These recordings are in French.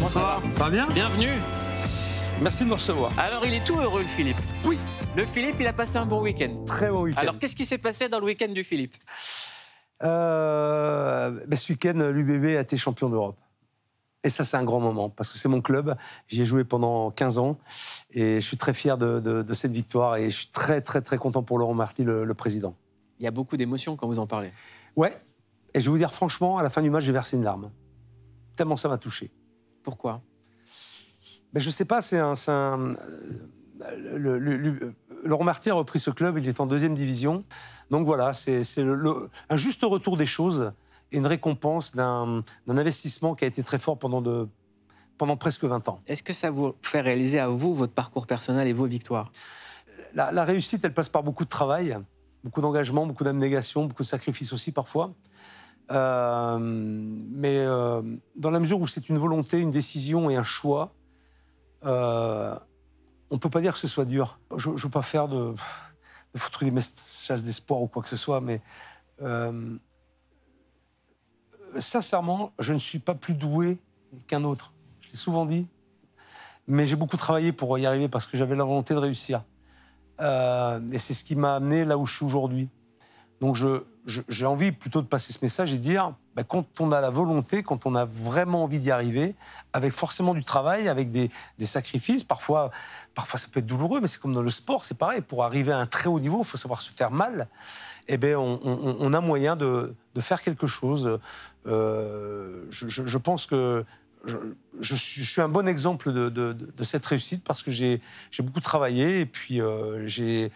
Comment ça va? Ça va bien? Bienvenue. Merci de me recevoir. Alors, il est tout heureux, le Philippe. Oui. Le Philippe, il a passé un bon week-end. Très bon week-end. Alors, qu'est-ce qui s'est passé dans le week-end du Philippe? Ce week-end, l'UBB a été champion d'Europe. Et ça, c'est un grand moment, parce que c'est mon club. J'y ai joué pendant 15 ans. Et je suis très fier de cette victoire. Et je suis très, très, très content pour Laurent Marty, le président. Il y a beaucoup d'émotions quand vous en parlez. Ouais. Et je vais vous dire franchement, à la fin du match, j'ai versé une larme. Tellement ça m'a touché. Pourquoi? Je ne sais pas, Laurent Marty a repris ce club, il est en 2e division. Donc voilà, c'est un juste retour des choses et une récompense d'un investissement qui a été très fort pendant presque 20 ans. Est-ce que ça vous fait réaliser à vous votre parcours personnel et vos victoires? La réussite, elle passe par beaucoup de travail, beaucoup d'engagement, beaucoup d'abnégation, beaucoup de sacrifices aussi parfois. Mais dans la mesure où c'est une volonté, une décision et un choix, on ne peut pas dire que ce soit dur. Je ne veux pas faire de foutre des messages d'espoir ou quoi que ce soit, mais sincèrement, je ne suis pas plus doué qu'un autre. Je l'ai souvent dit, mais j'ai beaucoup travaillé pour y arriver parce que j'avais la volonté de réussir. Et c'est ce qui m'a amené là où je suis aujourd'hui. Donc j'ai envie plutôt de passer ce message et de dire, quand on a la volonté, quand on a vraiment envie d'y arriver, avec forcément du travail, avec des sacrifices, parfois ça peut être douloureux, mais c'est comme dans le sport, c'est pareil. Pour arriver à un très haut niveau, il faut savoir se faire mal. Eh bien, on a moyen de faire quelque chose. Je pense que je suis un bon exemple de cette réussite parce que j'ai beaucoup travaillé et puis je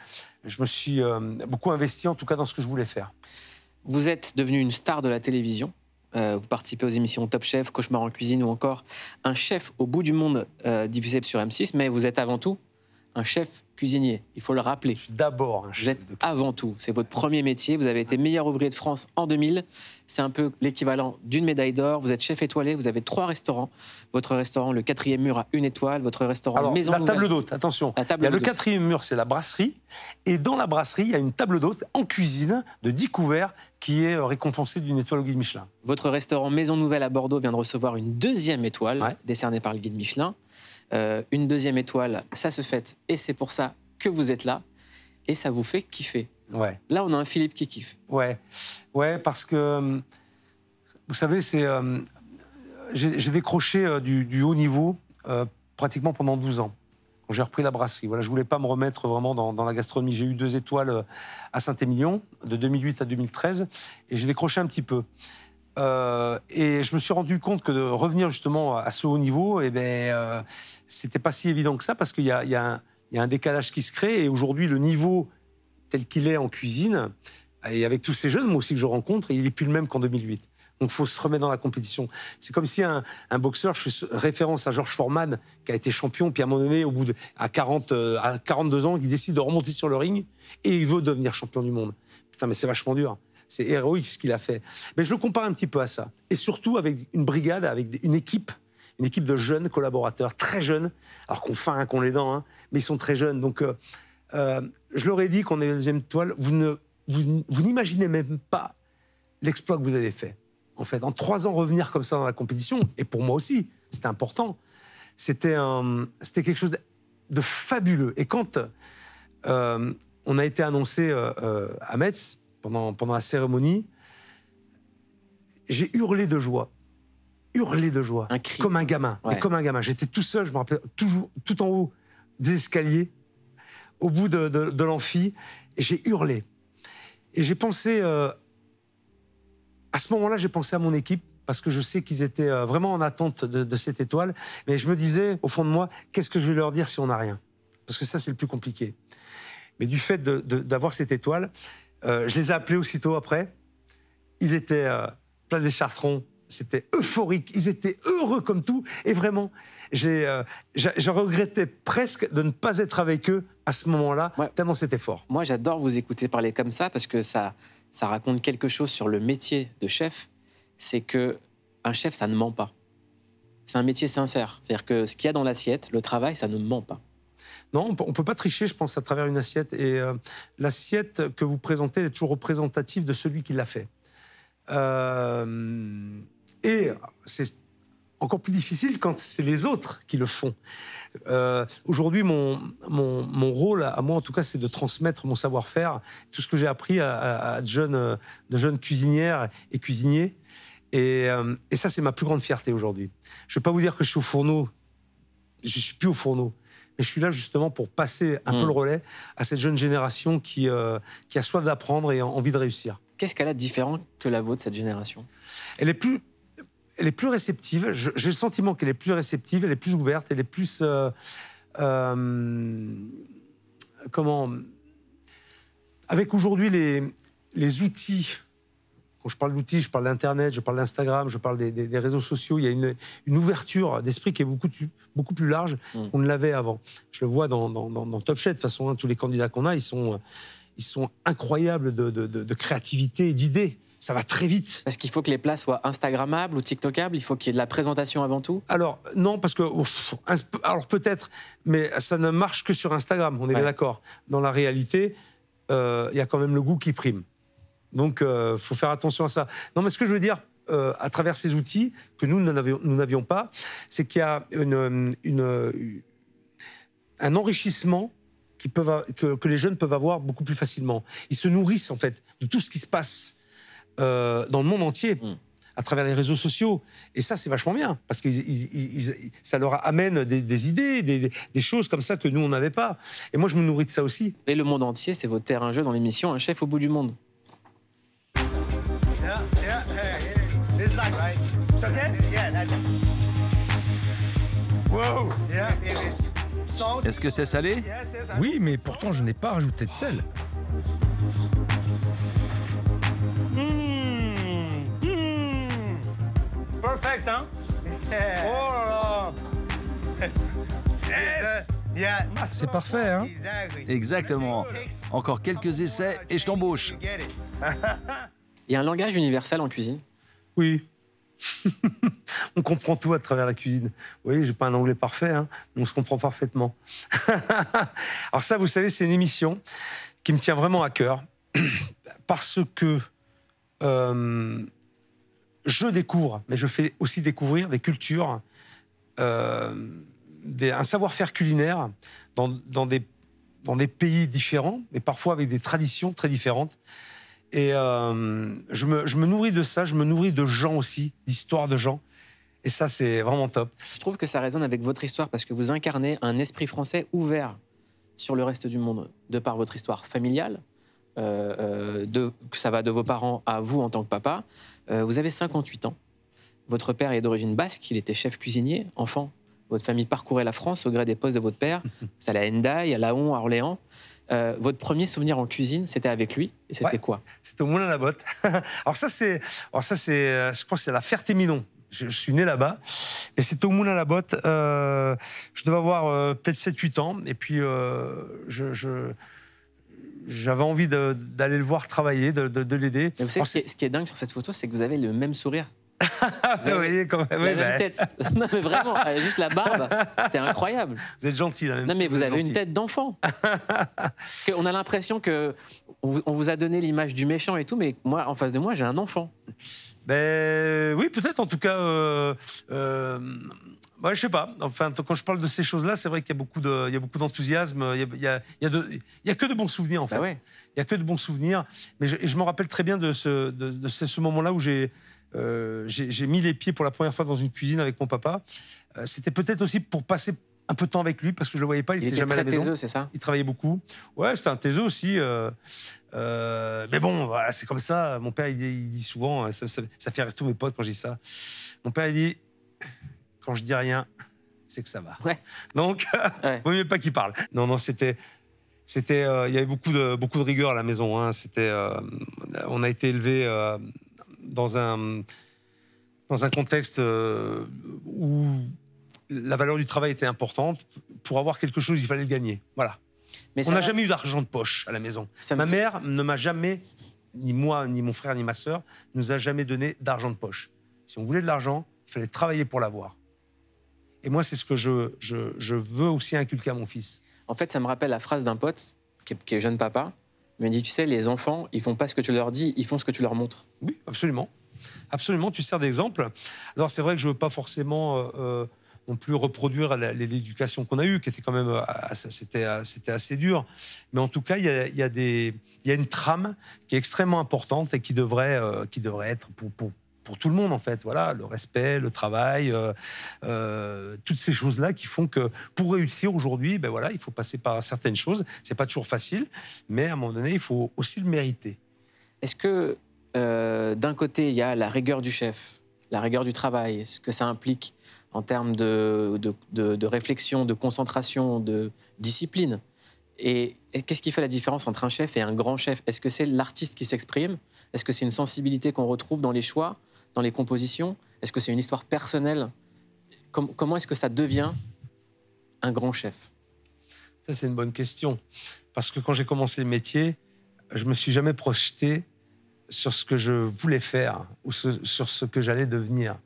me suis beaucoup investi, en tout cas, dans ce que je voulais faire. Vous êtes devenu une star de la télévision. Vous participez aux émissions Top Chef, Cauchemar en cuisine ou encore Un chef au bout du monde diffusé sur M6. Mais vous êtes avant tout un chef cuisinier, il faut le rappeler. Je suis d'abord un chef. Vous êtes avant tout, c'est votre premier métier. Vous avez été meilleur ouvrier de France en 2000. C'est un peu l'équivalent d'une médaille d'or. Vous êtes chef étoilé, vous avez 3 restaurants. Votre restaurant, le 4e mur, a 1 étoile. Votre restaurant Alors, Maison la Nouvelle... table d'hôte, attention. La table il y a le d'hôte. 4e mur, c'est la brasserie. Et dans la brasserie, il y a une table d'hôte en cuisine de 10 couverts qui est récompensée d'une étoile au guide Michelin. Votre restaurant Maison Nouvelle à Bordeaux vient de recevoir une 2e étoile décernée par le guide Michelin. Une 2e étoile, ça se fête et c'est pour ça que vous êtes là et ça vous fait kiffer. Ouais. Là, on a un Philippe qui kiffe. Ouais, parce que vous savez, j'ai décroché du haut niveau pratiquement pendant 12 ans. Quand j'ai repris la brasserie, voilà, je voulais pas me remettre vraiment dans la gastronomie. J'ai eu 2 étoiles à Saint-Émilion de 2008 à 2013 et j'ai décroché un petit peu. Et je me suis rendu compte que de revenir justement à ce haut niveau, c'était pas si évident que ça parce qu'il y a un décalage qui se crée. Et aujourd'hui, le niveau tel qu'il est en cuisine, et avec tous ces jeunes, moi aussi que je rencontre, il n'est plus le même qu'en 2008. Donc il faut se remettre dans la compétition. C'est comme si un boxeur, je fais référence à George Foreman, qui a été champion, puis à un moment donné, à 42 ans, il décide de remonter sur le ring et il veut devenir champion du monde. Putain, mais c'est vachement dur. C'est héroïque ce qu'il a fait. Mais je le compare un petit peu à ça. Et surtout avec une brigade, avec une équipe de jeunes collaborateurs, très jeunes, alors qu'on faim, qu'on les dents, mais ils sont très jeunes. Donc, je leur ai dit qu'on est la 2e étoile. Vous n'imaginez même pas l'exploit que vous avez fait. En fait, en 3 ans, revenir comme ça dans la compétition, et pour moi aussi, c'était important. C'était quelque chose de fabuleux. Et quand on a été annoncé à Metz, pendant la cérémonie, j'ai hurlé de joie. Un cri. Comme un gamin. Ouais. Et comme un gamin. J'étais tout seul, je me rappelle, toujours tout en haut des escaliers, au bout de l'amphi, et j'ai hurlé. Et j'ai pensé, à ce moment-là, j'ai pensé à mon équipe, parce que je sais qu'ils étaient vraiment en attente de cette étoile, mais je me disais, au fond de moi, qu'est-ce que je vais leur dire si on n'a rien? Parce que ça, c'est le plus compliqué. Mais du fait d'avoir cette étoile, je les ai appelés aussitôt après. Ils étaient pleins des chartrons. C'était euphorique. Ils étaient heureux comme tout. Et vraiment, je regrettais presque de ne pas être avec eux à ce moment-là, tellement c'était fort. Moi, j'adore vous écouter parler comme ça parce que ça raconte quelque chose sur le métier de chef. C'est qu'un chef, ça ne ment pas. C'est un métier sincère. C'est-à-dire que ce qu'il y a dans l'assiette, le travail, ça ne ment pas. Non, on ne peut pas tricher, je pense, à travers une assiette. Et l'assiette que vous présentez est toujours représentative de celui qui l'a fait. Et c'est encore plus difficile quand c'est les autres qui le font. Aujourd'hui, mon rôle, à moi en tout cas, c'est de transmettre mon savoir-faire, tout ce que j'ai appris à de jeunes cuisinières et cuisiniers. Et ça, c'est ma plus grande fierté aujourd'hui. Je ne vais pas vous dire que je suis au fourneau. Je ne suis plus au fourneau. Mais je suis là justement pour passer un peu le relais à cette jeune génération qui a soif d'apprendre et envie de réussir. Qu'est-ce qu'elle a de différent que la vôtre, cette génération? Elle est plus réceptive. J'ai le sentiment qu'elle est plus réceptive, elle est plus ouverte, elle est plus... Avec aujourd'hui les outils, quand je parle d'outils, je parle d'Internet, je parle d'Instagram, je parle des réseaux sociaux, il y a une ouverture d'esprit qui est beaucoup plus large qu'on ne l'avait avant. Je le vois dans Top Chef, de toute façon, hein, tous les candidats qu'on a, ils sont incroyables de créativité et d'idées. Ça va très vite. Est-ce qu'il faut que les plats soient Instagrammables ou TikTokables? Il faut qu'il y ait de la présentation avant tout? Alors, non, parce que... alors peut-être, mais ça ne marche que sur Instagram, on est bien d'accord. Dans la réalité, il y a quand même le goût qui prime. Donc, il faut faire attention à ça. Non, mais ce que je veux dire, à travers ces outils, que nous n'avions pas, c'est qu'il y a un enrichissement que les jeunes peuvent avoir beaucoup plus facilement. Ils se nourrissent, en fait, de tout ce qui se passe dans le monde entier, à travers les réseaux sociaux. Et ça, c'est vachement bien, parce que ça leur amène des idées, des choses comme ça que nous, on n'avait pas. Et moi, je me nourris de ça aussi. Et le monde entier, c'est votre terrain-jeu dans l'émission Un chef au bout du monde. Wow. Est-ce que c'est salé? Oui, mais pourtant, je n'ai pas rajouté de sel. Perfect, hein? Oh là là! C'est parfait, hein? Exactement. Encore quelques essais et je t'embauche. Il y a un langage universel en cuisine? Oui. On comprend tout à travers la cuisine. Vous voyez, j'ai pas un anglais parfait, hein, mais on se comprend parfaitement. Alors ça, vous savez, c'est une émission qui me tient vraiment à cœur parce que je découvre, mais je fais aussi découvrir des cultures, un savoir-faire culinaire dans des pays différents, mais parfois avec des traditions très différentes. Et je me nourris de ça, je me nourris de gens aussi, d'histoires de gens. Et ça, c'est vraiment top. Je trouve que ça résonne avec votre histoire parce que vous incarnez un esprit français ouvert sur le reste du monde de par votre histoire familiale. Ça va de vos parents à vous en tant que papa. Vous avez 58 ans. Votre père est d'origine basque, il était chef cuisinier. Enfant, votre famille parcourait la France au gré des postes de votre père. Vous allez à Hendaye, à Laon, à Orléans. Votre premier souvenir en cuisine, c'était avec lui. Et c'était quoi? C'était au Moulin-à-la-Botte. Alors ça, c'est, je crois que c'est la Ferté-Milon. Je suis né là-bas. Et c'était au Moulin-à-la-Botte. Je devais avoir peut-être 7-8 ans. Et puis, j'avais envie d'aller le voir travailler, de l'aider. Mais vous savez, ce qui est dingue sur cette photo, c'est que vous avez le même sourire. Vous voyez, quand même. La même tête. Non, mais vraiment, juste la barbe, c'est incroyable. Vous êtes gentil, là. Non, mais vous avez une tête d'enfant. On a l'impression qu'on vous a donné l'image du méchant et tout, mais moi, en face de moi, j'ai un enfant. Ben oui, peut-être, en tout cas. Ouais, je sais pas. Enfin, quand je parle de ces choses-là, c'est vrai qu'il y a beaucoup d'enthousiasme. Il y a que de bons souvenirs, en fait. Bah ouais. Il y a que de bons souvenirs. Mais je me rappelle très bien de ce moment-là où j'ai mis les pieds pour la première fois dans une cuisine avec mon papa. C'était peut-être aussi pour passer un peu de temps avec lui, parce que je le voyais pas, il était jamais à la maison. Taiseux, c'est ça? Il travaillait beaucoup. Ouais, c'était un taiseux aussi. Mais bon, voilà, c'est comme ça. Mon père, il dit souvent, ça fait rire tous mes potes quand je dis ça. Mon père, il dit, quand je dis rien, c'est que ça va. Ouais. Donc, ouais. vaut mieux pas qu'il parle. Non, c'était, il y avait beaucoup de rigueur à la maison. Hein. On a été élevé dans un contexte où la valeur du travail était importante. Pour avoir quelque chose, il fallait le gagner. Voilà. Mais on n'a jamais eu d'argent de poche à la maison. Ma mère ne m'a jamais, ni moi, ni mon frère, ni ma sœur, nous a jamais donné d'argent de poche. Si on voulait de l'argent, il fallait travailler pour l'avoir. Et moi, c'est ce que je veux aussi inculquer à mon fils. En fait, ça me rappelle la phrase d'un pote qui est jeune papa. Il me dit, tu sais, les enfants, ils font pas ce que tu leur dis, ils font ce que tu leur montres. Oui, absolument. Absolument, tu sers d'exemple. Alors c'est vrai que je ne veux pas forcément non plus reproduire l'éducation qu'on a eue, qui était quand même c'était assez dur. Mais en tout cas, il y a une trame qui est extrêmement importante et qui devrait être pour tout le monde, en fait. Voilà, le respect, le travail, toutes ces choses-là qui font que pour réussir aujourd'hui, ben voilà, il faut passer par certaines choses. C'est pas toujours facile, mais à un moment donné, il faut aussi le mériter. Est-ce que d'un côté, il y a la rigueur du chef, la rigueur du travail, ce que ça implique en termes de réflexion, de concentration, de discipline. Et qu'est-ce qui fait la différence entre un chef et un grand chef? Est-ce que c'est l'artiste qui s'exprime? Est-ce que c'est une sensibilité qu'on retrouve dans les choix, dans les compositions? Est-ce que c'est une histoire personnelle? Comment est-ce que ça devient un grand chef? Ça, c'est une bonne question. Parce que quand j'ai commencé le métier, je ne me suis jamais projeté sur ce que je voulais faire ou sur ce que j'allais devenir.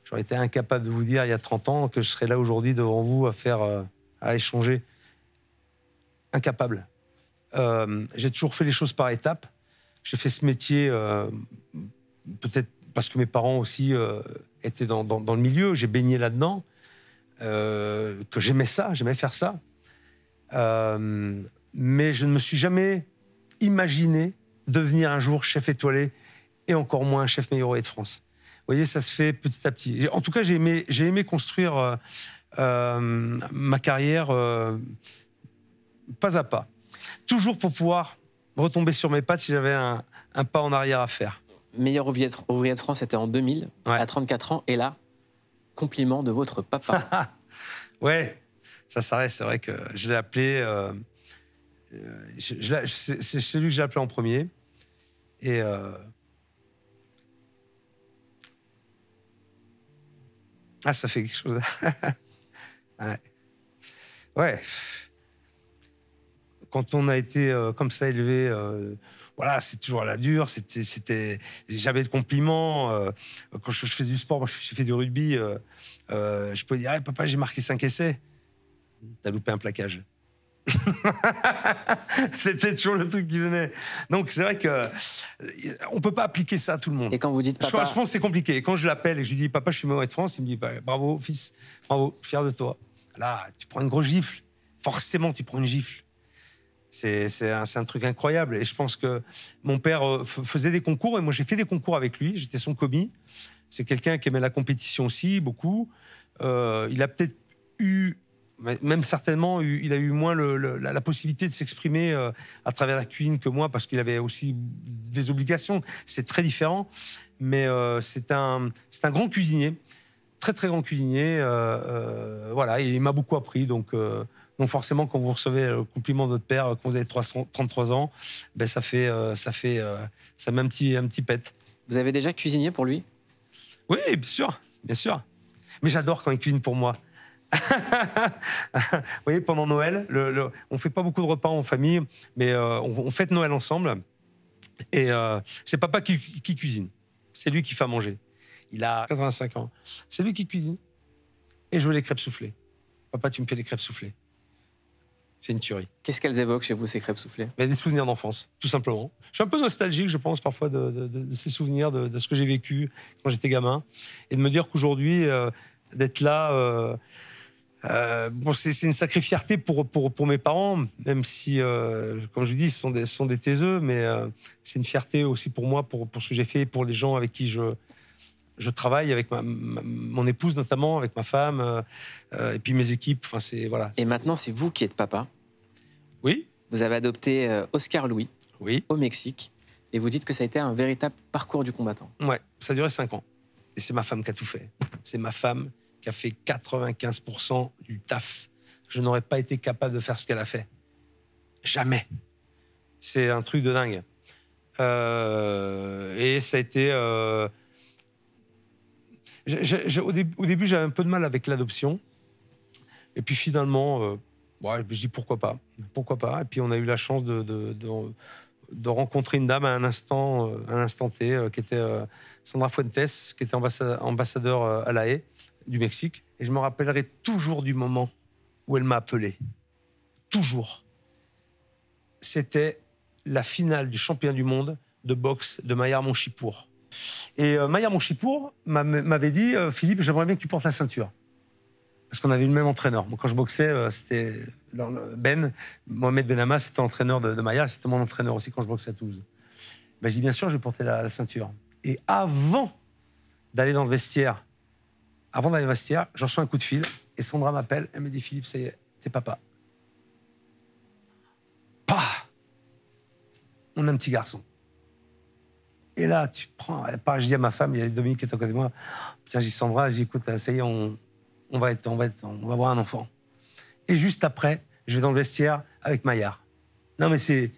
J'aurais été incapable de vous dire il y a 30 ans que je serais là aujourd'hui devant vous à échanger. Incapable. J'ai toujours fait les choses par étapes. J'ai fait ce métier peut-être parce que mes parents aussi étaient dans le milieu. J'ai baigné là-dedans, que j'aimais ça, j'aimais faire ça. Mais je ne me suis jamais imaginé devenir un jour chef étoilé et encore moins chef meilleur de France. Vous voyez, ça se fait petit à petit. En tout cas, j'ai aimé construire ma carrière pas à pas. Toujours pour pouvoir retomber sur mes pattes si j'avais un pas en arrière à faire. Meilleur ouvrier de France, c'était en 2000, ouais. À 34 ans. Et là, compliment de votre papa. Ouais, ça reste. C'est vrai que je l'ai appelé... c'est celui que j'ai appelé en premier. Et... Ah, ça fait quelque chose. Ouais. Ouais. Quand on a été comme ça élevé, voilà, c'est toujours à la dure. J'avais de compliments. Quand je fais du sport, moi, je fais du rugby. Je peux dire, hey, papa, j'ai marqué 5 essais. T'as loupé un plaquage. C'était toujours le truc qui venait. Donc c'est vrai que on peut pas appliquer ça à tout le monde. Et quand vous dites papa, je pense que c'est compliqué. Et quand je l'appelle et que je lui dis papa, je suis meilleur de France, il me dit bah, bravo fils, bravo, je suis fier de toi. Là, tu prends une grosse gifle. Forcément, tu prends une gifle. C'est un truc incroyable. Et je pense que mon père faisait des concours et moi j'ai fait des concours avec lui. J'étais son commis. C'est quelqu'un qui aimait la compétition aussi beaucoup. Il a peut-être eu même certainement, il a eu moins la possibilité de s'exprimer à travers la cuisine que moi, parce qu'il avait aussi des obligations. C'est très différent, mais c'est un grand cuisinier, très très grand cuisinier. Voilà, et il m'a beaucoup appris. Donc forcément, quand vous recevez le compliment de votre père quand vous avez 33 ans, ben ça met un petit pet. Vous avez déjà cuisiné pour lui? Oui, bien sûr, bien sûr. Mais j'adore quand il cuisine pour moi. Vous voyez, pendant Noël, on fait pas beaucoup de repas en famille, mais on fête Noël ensemble. Et c'est papa qui cuisine. C'est lui qui fait à manger. Il a 85 ans. C'est lui qui cuisine. Et je veux les crêpes soufflées. Papa, tu me fais les crêpes soufflées. C'est une tuerie. Qu'est-ce qu'elles évoquent chez vous, ces crêpes soufflées? Des souvenirs d'enfance, tout simplement. Je suis un peu nostalgique, je pense, parfois, de ces souvenirs, de ce que j'ai vécu quand j'étais gamin. Et de me dire qu'aujourd'hui, d'être là... bon, c'est une sacrée fierté pour mes parents, même si, comme je vous dis, ce sont des taiseux, mais c'est une fierté aussi pour moi, pour ce que j'ai fait, pour les gens avec qui je travaille, avec mon épouse notamment, avec ma femme, et puis mes équipes. Enfin, voilà. Et maintenant, c'est vous qui êtes papa. Oui. Vous avez adopté Oscar Louis, oui, au Mexique, et vous dites que ça a été un véritable parcours du combattant. Ouais, ça a duré 5 ans. Et c'est ma femme qui a tout fait. C'est ma femme qui a fait 95% du taf. Je n'aurais pas été capable de faire ce qu'elle a fait. Jamais. C'est un truc de dingue. Et ça a été... au début, j'avais un peu de mal avec l'adoption. Et puis finalement, je dis pourquoi pas. Pourquoi pas. Et puis on a eu la chance de rencontrer une dame à un instant T, qui était Sandra Fuentes, qui était ambassadeur à La Haye, du Mexique. Et je me rappellerai toujours du moment où elle m'a appelé. Toujours. C'était la finale du championnat du monde de boxe de Maillard Monchipour. Et Maya Monchipour m'avait dit Philippe, j'aimerais bien que tu portes la ceinture. Parce qu'on avait eu le même entraîneur. Moi, quand je boxais, c'était Mohamed Benama, c'était entraîneur de Maya, c'était mon entraîneur aussi quand je boxais à Toulouse. Ben, je dis bien sûr, je vais porter la ceinture. Et avant d'aller dans le vestiaire, je reçois un coup de fil et Sandra m'appelle, elle me dit Philippe, ça y est, t'es papa. Pah, on a un petit garçon. Et là, tu prends, je dis à ma femme, il y a Dominique qui est à côté de moi, putain, je dis Sandra, je dis écoute, ça y est, on va avoir un enfant. Et juste après, je vais dans le vestiaire avec Maillard. Non mais c'est...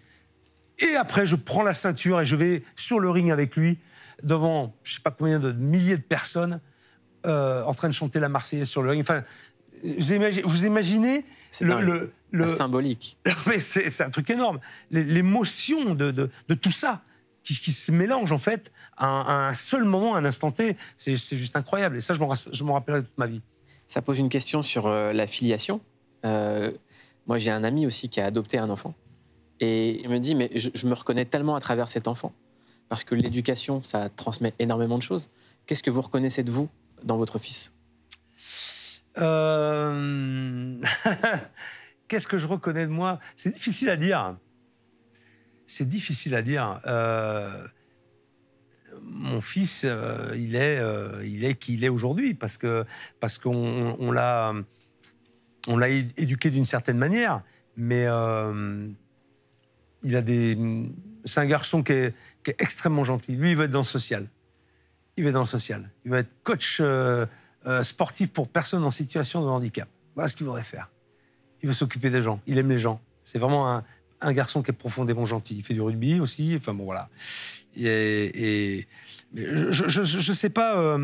Et après, je prends la ceinture et je vais sur le ring avec lui, devant je sais pas combien de milliers de personnes, en train de chanter la Marseillaise sur le ring. Enfin, vous imaginez la symbolique. Mais c'est un truc énorme. L'émotion de tout ça qui se mélange en fait à un seul moment, à un instant T, c'est juste incroyable. Et ça, je m'en rappellerai toute ma vie. Ça pose une question sur la filiation. Moi, j'ai un ami aussi qui a adopté un enfant. Et il me dit, mais je me reconnais tellement à travers cet enfant. Parce que l'éducation, ça transmet énormément de choses. Qu'est-ce que vous reconnaissez de vous dans votre fils ? Qu'est-ce que je reconnais de moi ? C'est difficile à dire. C'est difficile à dire. Mon fils, il est qui il est aujourd'hui parce qu'on l'a éduqué d'une certaine manière, mais c'est un garçon qui est extrêmement gentil. Lui, il veut être dans le social. Il va être coach sportif pour personnes en situation de handicap. Voilà ce qu'il voudrait faire. Il veut s'occuper des gens. Il aime les gens. C'est vraiment un garçon qui est profondément gentil. Il fait du rugby aussi. Enfin bon, voilà. Mais je sais pas.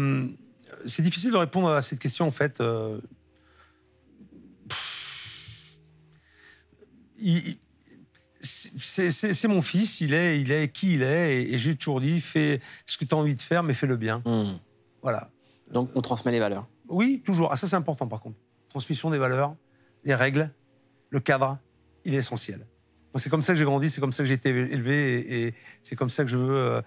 C'est difficile de répondre à cette question en fait. C'est mon fils. Il est qui il est. Et j'ai toujours dit, fais ce que tu as envie de faire, mais fais-le bien. Voilà. Donc on transmet les valeurs. Oui, toujours. Ah, ça c'est important par contre. Transmission des valeurs, les règles, le cadre, il est essentiel. Moi, c'est comme ça que j'ai grandi, c'est comme ça que j'ai été élevé et c'est comme ça que je veux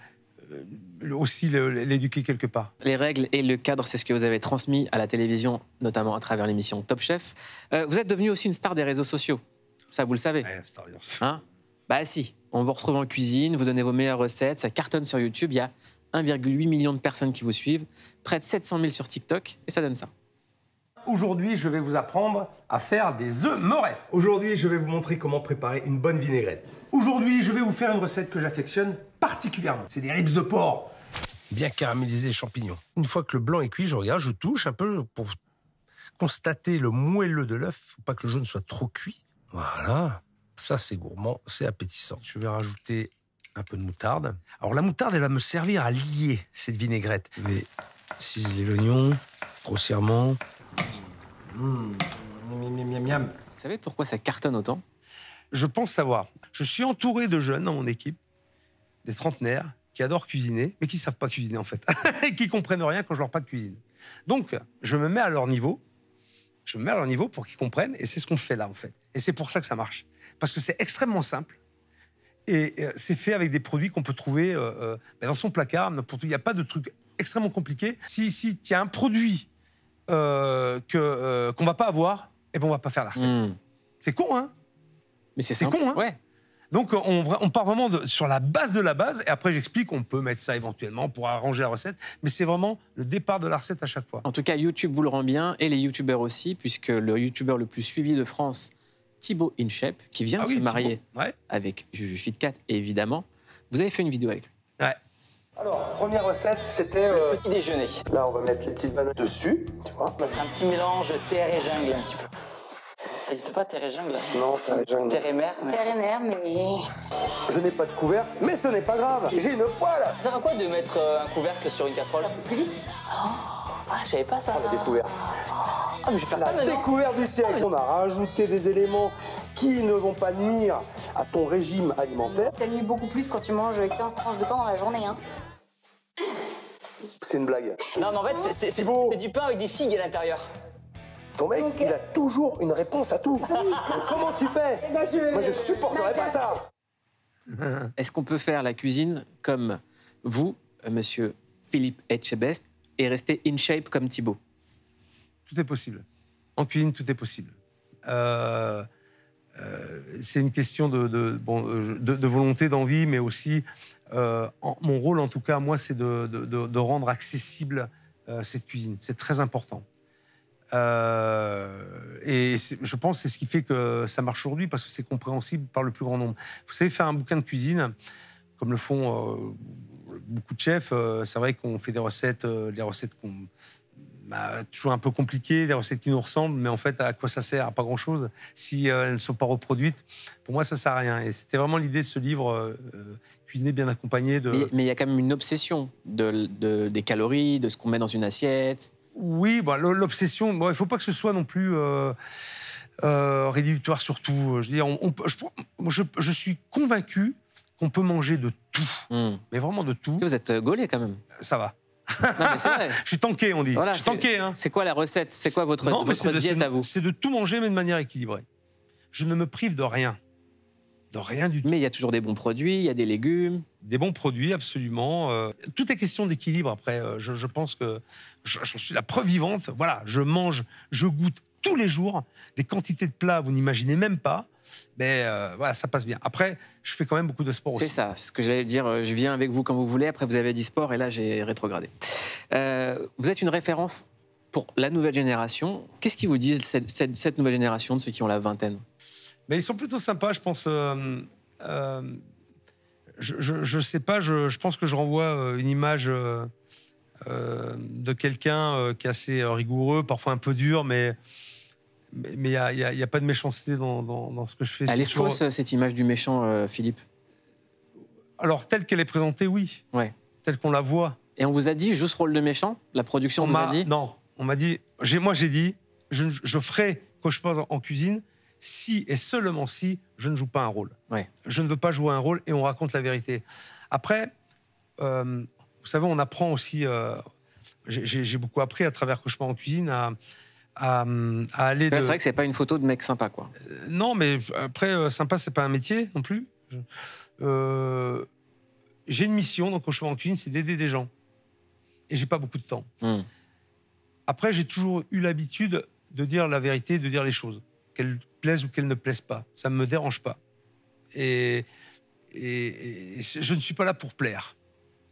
aussi l'éduquer quelque part. Les règles et le cadre, c'est ce que vous avez transmis à la télévision, notamment à travers l'émission Top Chef. Vous êtes devenu aussi une star des réseaux sociaux. Ça, vous le savez. Ouais, star des réseaux sociaux. Hein ? Bah si. On vous retrouve en cuisine, vous donnez vos meilleures recettes, ça cartonne sur YouTube. Il y a 1,8 million de personnes qui vous suivent, près de 700 000 sur TikTok, et ça donne ça. Aujourd'hui, je vais vous apprendre à faire des œufs morets. Aujourd'hui, je vais vous montrer comment préparer une bonne vinaigrette. Aujourd'hui, je vais vous faire une recette que j'affectionne particulièrement. C'est des ribs de porc. Bien caraméliser les champignons. Une fois que le blanc est cuit, je regarde, je touche un peu pour constater le moelleux de l'œuf. Faut pas que le jaune soit trop cuit. Voilà. Ça, c'est gourmand, c'est appétissant. Je vais rajouter un peu de moutarde. Alors, la moutarde, elle va me servir à lier cette vinaigrette. Je vais ciseler l'oignon grossièrement. Vous savez pourquoi ça cartonne autant ? Je pense savoir. Je suis entouré de jeunes dans mon équipe, des trentenaires, qui adorent cuisiner, mais qui ne savent pas cuisiner en fait, et qui ne comprennent rien quand je leur parle de cuisine. Donc, je me mets à leur niveau. Je me mets à leur niveau pour qu'ils comprennent, et c'est ce qu'on fait là en fait. Et c'est pour ça que ça marche. Parce que c'est extrêmement simple, et c'est fait avec des produits qu'on peut trouver dans son placard. Il n'y a pas de truc extrêmement compliqué. Si il y a un produit qu'on ne va pas avoir, eh ben on ne va pas faire la recette. C'est con, hein ? Mais c'est con, hein ? Ouais. Donc, on part vraiment sur la base de la base, et après, j'explique qu'on peut mettre ça éventuellement pour arranger la recette, mais c'est vraiment le départ de la recette à chaque fois. En tout cas, YouTube vous le rend bien, et les YouTubeurs aussi, puisque le YouTubeur le plus suivi de France, Thibaut InShape, qui vient de se marier avec Juju Fitcat, évidemment. Vous avez fait une vidéo avec lui. Ouais. Alors, première recette, c'était petit déjeuner. Là, on va mettre les petites bananes dessus, tu vois. On va faire un petit mélange terre et jungle un petit peu. Ça n'existe pas, terre et jungle? Non, terre et jungle. Terre et mer. Terre et mer, mais... Je n'ai pas de couvercle, mais ce n'est pas grave. J'ai une poêle. Ça sert à quoi de mettre un couvercle sur une casserole? Plus vite. Ah, je savais pas ça. On a découvert. Ah, mais je vais faire ça La maintenant. découverte du siècle. On a rajouté des éléments qui ne vont pas nuire à ton régime alimentaire. Ça nuit beaucoup plus quand tu manges 15 tranches de pain dans la journée, hein. C'est une blague. Non, mais en fait, c'est du pain avec des figues à l'intérieur. Ton mec, il a toujours une réponse à tout. Comment tu fais? Moi, je supporterais pas ça. Est-ce qu'on peut faire la cuisine comme vous, monsieur Philippe Etchebest est resté in shape comme Thibaut? Tout est possible. En cuisine, tout est possible. C'est une question de volonté, d'envie, mais aussi, mon rôle, en tout cas, moi, c'est de rendre accessible cette cuisine. C'est très important. Et je pense que c'est ce qui fait que ça marche aujourd'hui, parce que c'est compréhensible par le plus grand nombre. Vous savez, faire un bouquin de cuisine, comme le font beaucoup de chefs, c'est vrai qu'on fait des recettes toujours un peu compliquées, des recettes qui nous ressemblent, mais en fait, à quoi ça sert? À pas grand-chose si elles ne sont pas reproduites. Pour moi, ça sert à rien. Et c'était vraiment l'idée de ce livre, cuisiner bien accompagné de... Mais il y a quand même une obsession des calories, de ce qu'on met dans une assiette. Oui, l'obsession, il ne faut pas que ce soit non plus rédhibitoire sur tout. Je veux dire, je suis convaincu qu'on peut manger de tout, mais vraiment de tout. Vous êtes gaulé quand même. Ça va. Non, mais c'est vrai. Je suis tanké, on dit. Voilà, je suis tanké, hein. C'est quoi la recette? C'est quoi votre diète à vous? C'est de tout manger, mais de manière équilibrée. Je ne me prive de rien. De rien du tout. Mais il y a toujours des bons produits, il y a des légumes. Des bons produits, absolument. Tout est question d'équilibre, après. Je pense que j'en suis la preuve vivante. Voilà, je mange, je goûte tous les jours des quantités de plats, vous n'imaginez même pas. Mais voilà, ça passe bien. Après, je fais quand même beaucoup de sport aussi. C'est ça, ce que j'allais dire. Je viens avec vous quand vous voulez. Après, vous avez dit sport et là, j'ai rétrogradé. Vous êtes une référence pour la nouvelle génération. Qu'est-ce qu'ils vous disent, cette nouvelle génération, de ceux qui ont la vingtaine? Mais ils sont plutôt sympas, je pense. Je sais pas, je pense que je renvoie une image de quelqu'un qui est assez rigoureux, parfois un peu dur, mais il n'y a pas de méchanceté dans ce que je fais. Elle est fausse, cette image du méchant, Philippe? Alors, telle qu'elle est présentée, oui. Ouais. Telle qu'on la voit. Et on vous a dit, joue ce rôle de méchant? La production vous a dit? Non, on m'a dit... Moi, j'ai dit, je ferai cauchemar en cuisine si et seulement si je ne joue pas un rôle. Ouais. Je ne veux pas jouer un rôle et on raconte la vérité. Après, vous savez, on apprend aussi... j'ai beaucoup appris à travers Cauchemar en cuisine à aller... C'est vrai que c'est pas une photo de mec sympa, quoi. Non, mais après, sympa, c'est pas un métier non plus. J'ai une mission dans Cauchemar en cuisine, c'est d'aider des gens. Et j'ai pas beaucoup de temps. Après, j'ai toujours eu l'habitude de dire la vérité, de dire les choses, qu'elles plaisent ou qu'elles ne plaisent pas. Ça ne me dérange pas. Et je ne suis pas là pour plaire.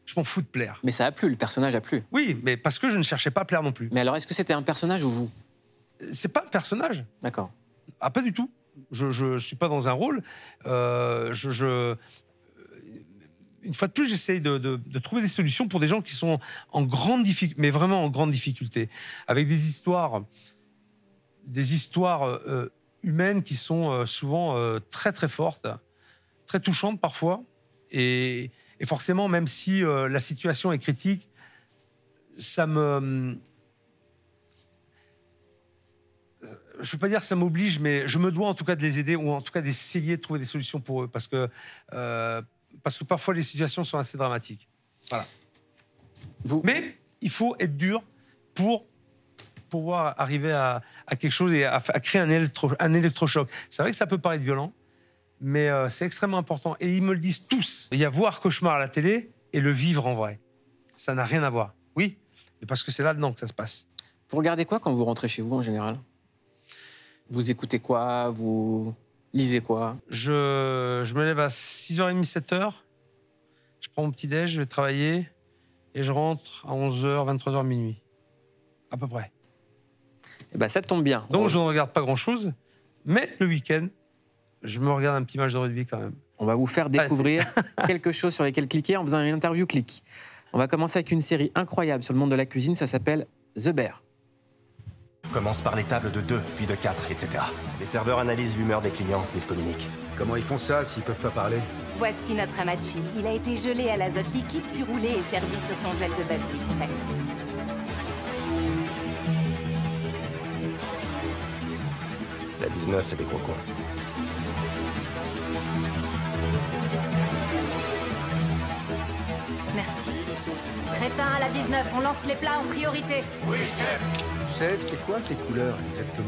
Je m'en fous de plaire. Mais ça a plu, le personnage a plu. Oui, mais parce que je ne cherchais pas à plaire non plus. Mais alors, est-ce que c'était un personnage ou vous? C'est pas un personnage. D'accord. Ah, pas du tout. Je suis pas dans un rôle. Une fois de plus, j'essaye de trouver des solutions pour des gens qui sont en grande difficulté, mais vraiment en grande difficulté, avec des histoires humaines qui sont souvent très très fortes, très touchantes parfois, et forcément, même si la situation est critique, ça me... Je ne veux pas dire que ça m'oblige, mais je me dois en tout cas de les aider, ou en tout cas d'essayer de trouver des solutions pour eux, parce que parfois les situations sont assez dramatiques. Voilà. Mais il faut être dur pour pouvoir arriver à quelque chose et à créer un électrochoc. C'est vrai que ça peut paraître violent, mais c'est extrêmement important. Et ils me le disent tous. Il y a voir Cauchemar à la télé et le vivre en vrai. Ça n'a rien à voir. Oui, mais parce que c'est là-dedans que ça se passe. Vous regardez quoi quand vous rentrez chez vous, en général? Vous écoutez quoi? Vous lisez quoi? Je me lève à 6h30, 7h. Je prends mon petit-déj, je vais travailler. Et je rentre à 11h, 23h, minuit. À peu près. Eh ben, ça tombe bien. Donc, je ne regarde pas grand-chose. Mais le week-end, je me regarde un petit match de rugby quand même. On va vous faire découvrir quelque chose sur lesquels cliquer en faisant une interview clic. On va commencer avec une série incroyable sur le monde de la cuisine. Ça s'appelle The Bear. Commence par les tables de 2, puis de 4, etc. Les serveurs analysent l'humeur des clients, ils communiquent. Comment ils font ça s'ils peuvent pas parler? Voici notre hamachi. Il a été gelé à l'azote liquide, puis roulé et servi sur son gel de basilic frais. La 19, c'est des gros cons. Merci. Crétin à la 19, on lance les plats en priorité. Oui, chef. Chef, c'est quoi ces couleurs exactement?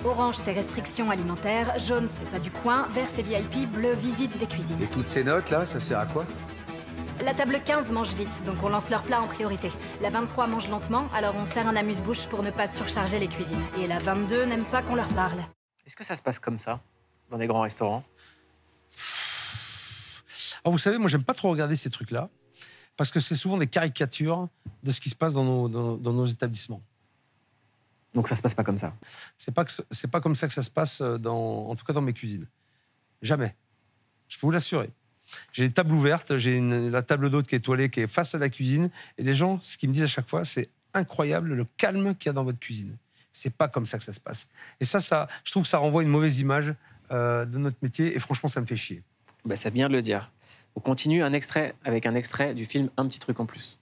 Orange, c'est restrictions alimentaires. Jaune, c'est pas du coin. Vert, c'est VIP. Bleu, visite des cuisines. Et toutes ces notes là, ça sert à quoi? La table 15 mange vite, donc on lance leur plat en priorité. La 23 mange lentement, alors on sert un amuse-bouche pour ne pas surcharger les cuisines. Et la 22 n'aime pas qu'on leur parle. Est-ce que ça se passe comme ça, dans des grands restaurants? Alors vous savez, moi, j'aime pas trop regarder ces trucs-là, parce que c'est souvent des caricatures de ce qui se passe dans nos établissements. Donc ça se passe pas comme ça? C'est pas comme ça que ça se passe, en tout cas dans mes cuisines. Jamais. Je peux vous l'assurer. J'ai des tables ouvertes, j'ai la table d'hôte qui est étoilée, qui est face à la cuisine, et les gens, ce qu'ils me disent à chaque fois, c'est incroyable le calme qu'il y a dans votre cuisine. C'est pas comme ça que ça se passe. Et ça, je trouve que ça renvoie une mauvaise image de notre métier, et franchement, ça me fait chier. Ben, c'est bien de le dire. On continue avec un extrait du film Un petit truc en plus.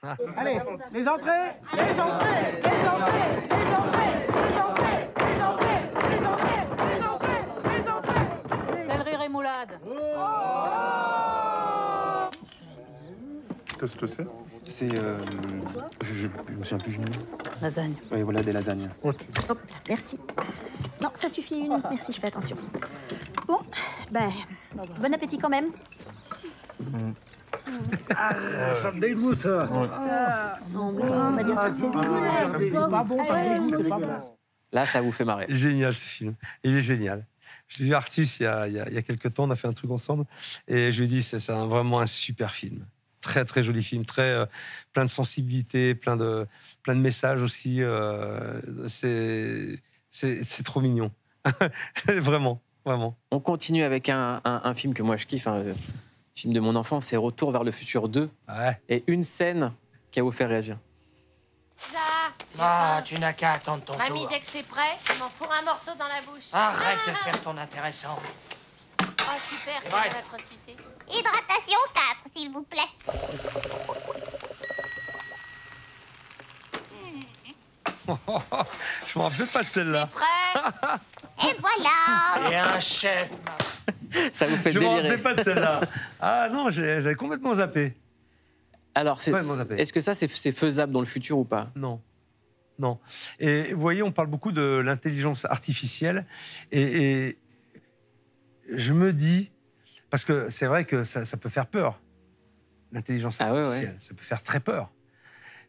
Ah. Allez, les entrées. Les entrées, les entrées, les entrées, les entrées, les entrées, les entrées, les entrées, les entrées. Céleri rémoulade. Qu'est-ce que c'est? C'est... je me souviens plus du nom. Lasagne. Oui, voilà, des lasagnes. Hop là, merci. Non, ça suffit une. Merci, je fais attention. Bon, ben, bon appétit quand même. Ça me dégoûte, ça. On va dire ça, c'est pas bon, ça me dégoûte, c'est pas bon. Là, ça vous fait marrer. Génial, ce film. Il est génial. Je l'ai vu Artus il y a quelques temps, on a fait un truc ensemble, et je lui ai dit, c'est vraiment un super film. Très, très joli film, plein de sensibilité, plein de messages aussi. C'est trop mignon. Vraiment, vraiment. On continue avec un film que moi je kiffe, un film de mon enfance, c'est Retour vers le futur 2. Ouais. Et une scène qui a vous fait réagir. Tu n'as qu'à attendre ton Mamie, tour. dès que c'est prêt, je m'en fourre un morceau dans la bouche. Arrête de faire ton intéressant. Oh, super, quelle atrocité. Hydratation 4, s'il vous plaît. Je me rappelle pas de celle-là. C'est prêt. Et voilà. Et un chef. Ça vous fait Je me délirer. rappelais pas de celle-là. Ah non, j'avais complètement zappé. Alors, est-ce que ça, c'est faisable dans le futur ou pas? Non. Non. Et vous voyez, on parle beaucoup de l'intelligence artificielle. Et je me dis, parce que c'est vrai que ça peut faire peur, l'intelligence artificielle. Ouais. Ça peut faire très peur.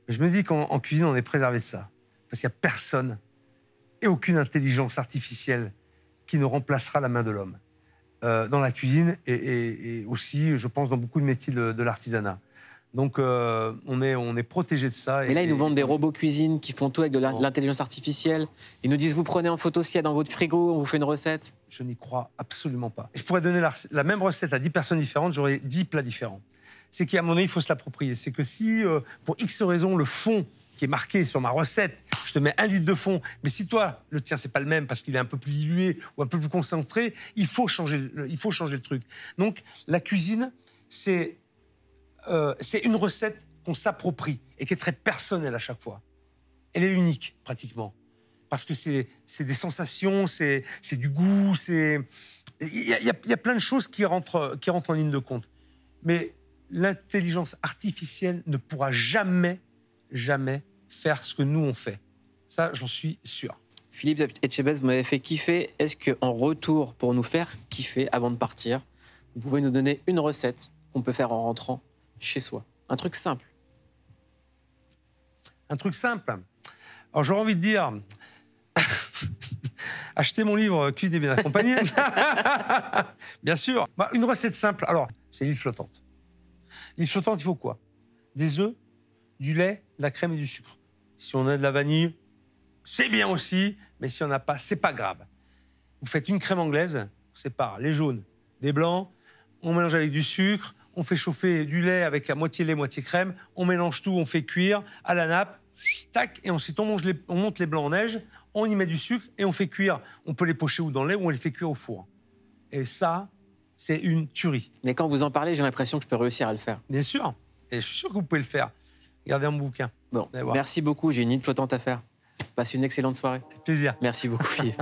Mais je me dis qu'en cuisine, on est préservé de ça. Parce qu'il n'y a personne et aucune intelligence artificielle qui ne remplacera la main de l'homme. Dans la cuisine et aussi, je pense, dans beaucoup de métiers de l'artisanat. Donc, on est protégé de ça. Mais là, ils nous vendent des robots cuisine qui font tout avec de l'intelligence artificielle. Ils nous disent, vous prenez en photo ce qu'il y a dans votre frigo, on vous fait une recette. Je n'y crois absolument pas. Je pourrais donner la même recette à 10 personnes différentes, j'aurais 10 plats différents. C'est qu'à mon avis, il faut se l'approprier. C'est que si, pour X raison, le fond qui est marqué sur ma recette, je te mets 1 litre de fond, mais si toi, le tien, c'est pas le même parce qu'il est un peu plus dilué ou un peu plus concentré, il faut changer le truc. Donc, la cuisine, c'est une recette qu'on s'approprie et qui est très personnelle à chaque fois. Elle est unique, pratiquement. Parce que c'est des sensations, c'est du goût, il y a plein de choses qui rentrent en ligne de compte. Mais l'intelligence artificielle ne pourra jamais faire ce que nous, on fait. Ça, j'en suis sûr. Philippe Etchebest, vous m'avez fait kiffer. Est-ce qu'en retour, pour nous faire kiffer avant de partir, vous pouvez nous donner une recette qu'on peut faire en rentrant chez soi? Un truc simple. Un truc simple. Alors, j'aurais envie de dire... Achetez mon livre « Cuisine et bien accompagné ». Bien sûr. Une recette simple. Alors, c'est l'huile flottante. L'huile flottante, il faut quoi? Des œufs, du lait, de la crème et du sucre. Si on a de la vanille, c'est bien aussi, mais si on n'a pas, c'est pas grave. Vous faites une crème anglaise, on sépare les jaunes des blancs, on mélange avec du sucre, on fait chauffer du lait avec la moitié lait, moitié crème, on mélange tout, on fait cuire à la nappe, tac, et ensuite on monte les blancs en neige, on y met du sucre et on fait cuire. On peut les pocher ou dans le lait ou on les fait cuire au four. Et ça, c'est une tuerie. Mais quand vous en parlez, j'ai l'impression que je peux réussir à le faire. Bien sûr. Et je suis sûr que vous pouvez le faire. Regardez mon bouquin. Bon, merci beaucoup. J'ai une huile flottante à faire. Passe une excellente soirée. Avec plaisir. Merci beaucoup, Philippe.